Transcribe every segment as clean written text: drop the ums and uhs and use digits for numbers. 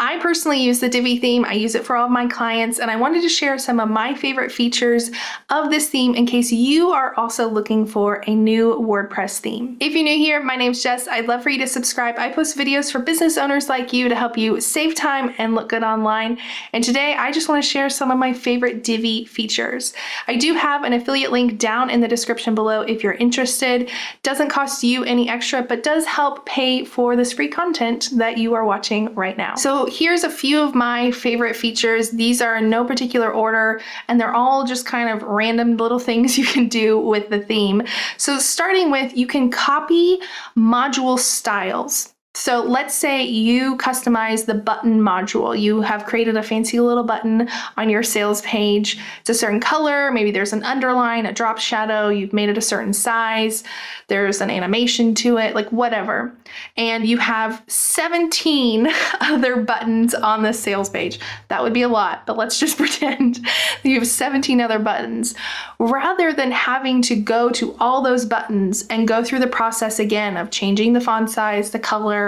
I personally use the Divi theme. I use it for all of my clients, and I wanted to share some of my favorite features of this theme in case you are also looking for a new WordPress theme. If you're new here, my name's Jess. I'd love for you to subscribe. I post videos for business owners like you to help you save time and look good online. And today I just want to share some of my favorite Divi features. I do have an affiliate link down in the description below if you're interested. Doesn't cost you any extra, but does help pay for this free content that you are watching right now. So here's a few of my favorite features. These are in no particular order, and they're all just kind of random little things you can do with the theme. So starting with, you can copy module styles. So let's say you customize the button module. You have created a fancy little button on your sales page. It's a certain color, maybe there's an underline, a drop shadow, you've made it a certain size, there's an animation to it, like whatever. And you have 17 other buttons on the sales page. That would be a lot, but let's just pretend you have 17 other buttons. Rather than having to go to all those buttons and go through the process again of changing the font size, the color,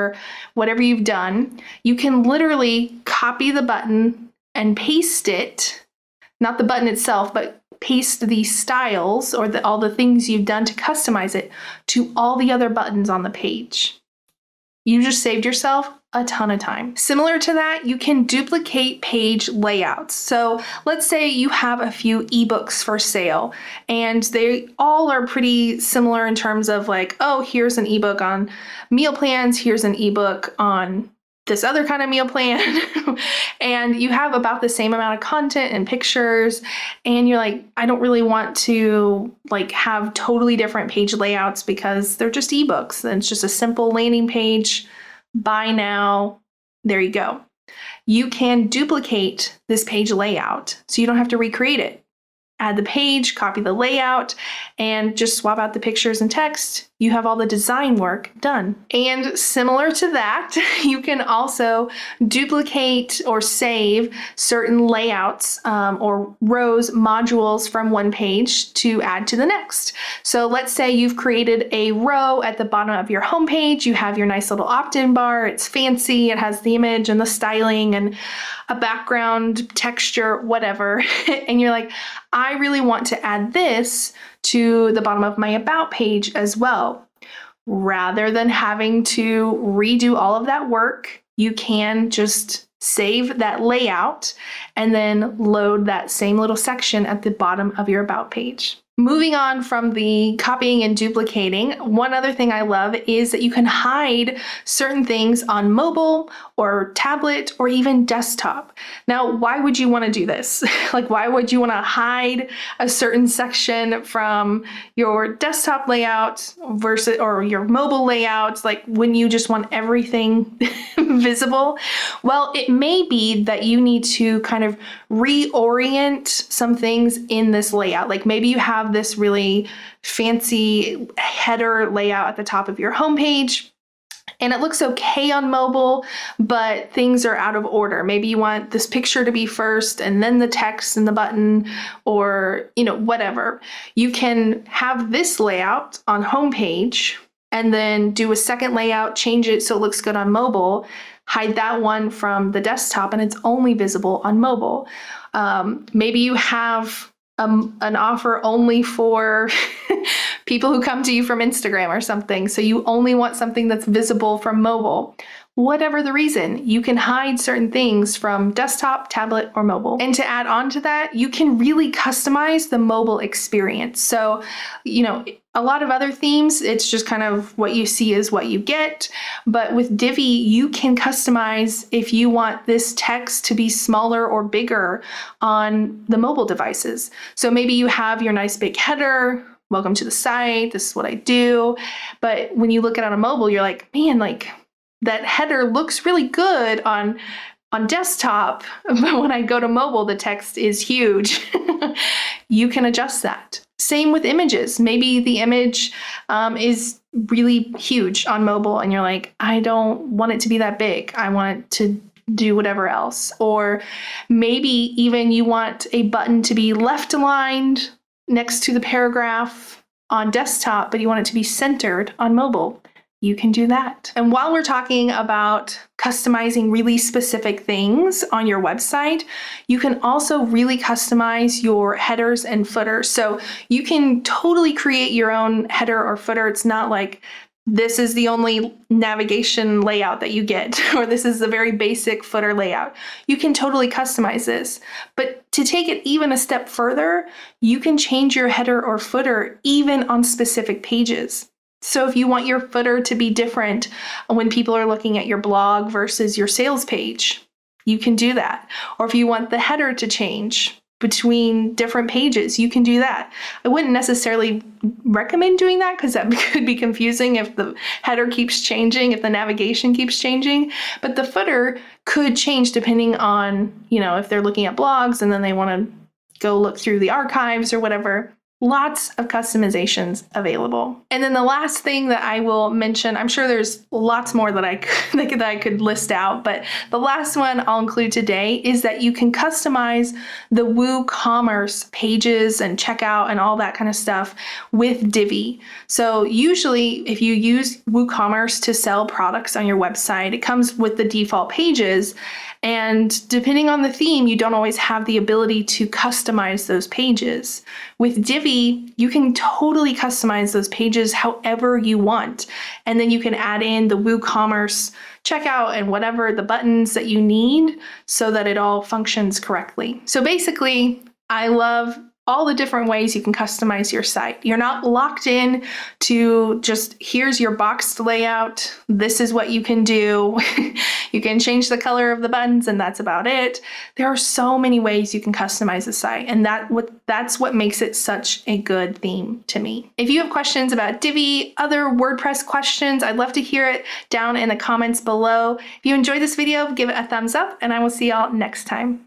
whatever you've done, you can literally copy the button and paste it, not the button itself, but paste the styles or all the things you've done to customize it to all the other buttons on the page. You just saved yourself a ton of time. Similar to that, you can duplicate page layouts. So let's say you have a few ebooks for sale and they all are pretty similar in terms of like, oh, here's an ebook on meal plans, here's an ebook on this other kind of meal plan. And you have about the same amount of content and pictures, and you're like, I don't really want to like have totally different page layouts because they're just ebooks and it's just a simple landing page. Buy now, there you go. You can duplicate this page layout so you don't have to recreate it. Add the page, copy the layout, and just swap out the pictures and text. You have all the design work done. And similar to that, you can also duplicate or save certain layouts or rows, modules from one page to add to the next. So let's say you've created a row at the bottom of your homepage. You have your nice little opt-in bar. It's fancy. It has the image and the styling and a background texture, whatever. And you're like, I really want to add this to the bottom of my about page as well. Rather than having to redo all of that work, you can just save that layout and then load that same little section at the bottom of your about page. Moving on from the copying and duplicating, one other thing I love is that you can hide certain things on mobile or tablet or even desktop. Now, why would you want to do this? Like, why would you want to hide a certain section from your desktop layout versus or your mobile layouts? Like, when you just want everything visible? Well, it may be that you need to kind of reorient some things in this layout. Like maybe you have this really fancy header layout at the top of your homepage and it looks okay on mobile, but things are out of order. Maybe you want this picture to be first and then the text and the button, or whatever. You can have this layout on homepage and then do a second layout, change it so it looks good on mobile, hide that one from the desktop and it's only visible on mobile. Maybe you have an offer only for people who come to you from Instagram or something. So you only want something that's visible from mobile. Whatever the reason, you can hide certain things from desktop, tablet, or mobile. And to add on to that, you can really customize the mobile experience. So, a lot of other themes, it's just kind of what you see is what you get. But with Divi, you can customize if you want this text to be smaller or bigger on the mobile devices. So maybe you have your nice big header, welcome to the site, this is what I do. But when you look at it on mobile, you're like, man, like that header looks really good on desktop, but when I go to mobile, the text is huge. You can adjust that. Same with images. Maybe the image is really huge on mobile and you're like, I don't want it to be that big. I want it to do whatever else. Or maybe even you want a button to be left aligned next to the paragraph on desktop, but you want it to be centered on mobile. you can do that. And while we're talking about customizing really specific things on your website, you can also really customize your headers and footers. So you can totally create your own header or footer. It's not like this is the only navigation layout that you get, or this is a very basic footer layout. You can totally customize this. But to take it even a step further, you can change your header or footer even on specific pages. So if you want your footer to be different when people are looking at your blog versus your sales page, you can do that. Or if you want the header to change between different pages, you can do that. I wouldn't necessarily recommend doing that because that could be confusing if the header keeps changing, if the navigation keeps changing, but the footer could change depending on, if they're looking at blogs and then they want to go look through the archives or whatever. Lots of customizations available. And then the last thing that I will mention, I'm sure there's lots more that I could list out, but the last one I'll include today is that you can customize the WooCommerce pages and checkout and all that kind of stuff with Divi. So usually if you use WooCommerce to sell products on your website, it comes with the default pages. And depending on the theme, you don't always have the ability to customize those pages. With Divi, you can totally customize those pages however you want. And then you can add in the WooCommerce checkout and whatever the buttons that you need so that it all functions correctly. So basically, I love all the different ways you can customize your site. You're not locked in to just, here's your boxed layout, this is what you can do. You can change the color of the buttons and that's about it. There are so many ways you can customize the site, and that's what makes it such a good theme to me. If you have questions about Divi, other WordPress questions, I'd love to hear it down in the comments below. If you enjoyed this video, give it a thumbs up, and I will see y'all next time.